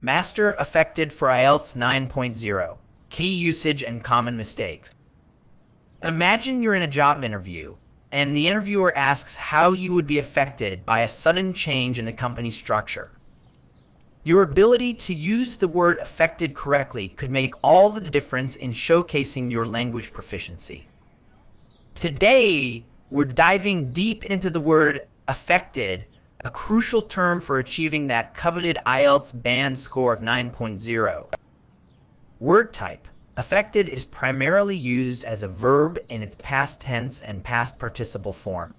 Master affected for IELTS 9.0. Key usage and common mistakes. Imagine you're in a job interview, and the interviewer asks how you would be affected by a sudden change in the company structure. Your ability to use the word affected correctly could make all the difference in showcasing your language proficiency. Today, we're diving deep into the word affected, a crucial term for achieving that coveted IELTS band score of 9.0. Word type. Affected is primarily used as a verb in its past tense and past participle form.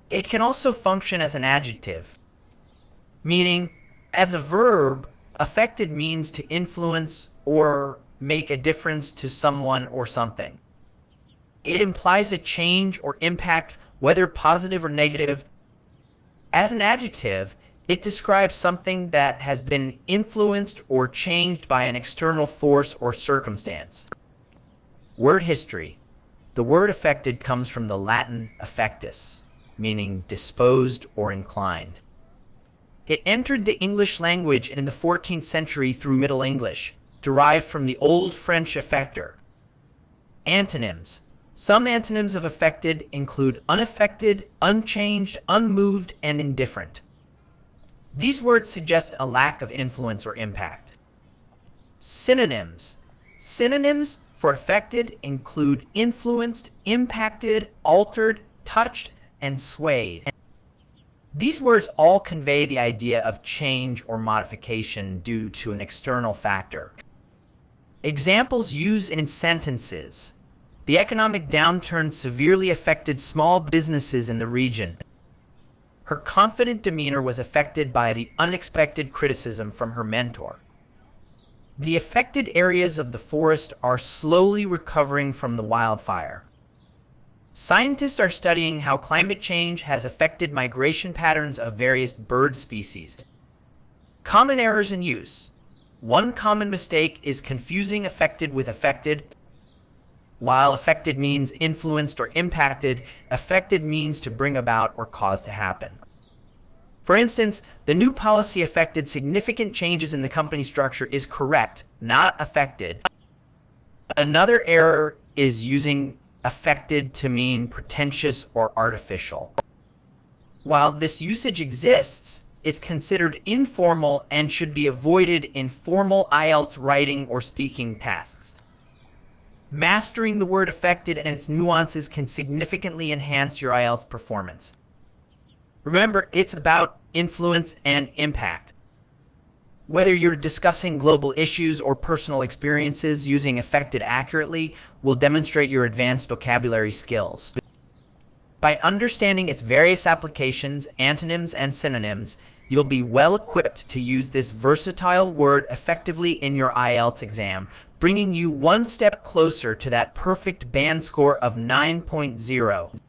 It can also function as an adjective, meaning, as a verb, affected means to influence or make a difference to someone or something. It implies a change or impact, whether positive or negative. As an adjective, it describes something that has been influenced or changed by an external force or circumstance. Word history. The word affected comes from the Latin affectus, meaning disposed or inclined. It entered the English language in the 14th century through Middle English, derived from the Old French affector. Antonyms. Some antonyms of affected include unaffected, unchanged, unmoved, and indifferent. These words suggest a lack of influence or impact. Synonyms. Synonyms for affected include influenced, impacted, altered, touched, and swayed. These words all convey the idea of change or modification due to an external factor. Examples used in sentences. The economic downturn severely affected small businesses in the region. Her confident demeanor was affected by the unexpected criticism from her mentor. The affected areas of the forest are slowly recovering from the wildfire. Scientists are studying how climate change has affected migration patterns of various bird species. Common errors in use. One common mistake is confusing affected with affected. While affected means influenced or impacted, affected means to bring about or cause to happen. For instance, the new policy affected significant changes in the company structure is correct, not affected. Another error is using affected to mean pretentious or artificial. While this usage exists, it's considered informal and should be avoided in formal IELTS writing or speaking tasks. Mastering the word affected and its nuances can significantly enhance your IELTS performance. Remember, it's about influence and impact. Whether you're discussing global issues or personal experiences, using affected accurately will demonstrate your advanced vocabulary skills. By understanding its various applications, antonyms, and synonyms, you'll be well equipped to use this versatile word effectively in your IELTS exam, bringing you one step closer to that perfect band score of 9.0.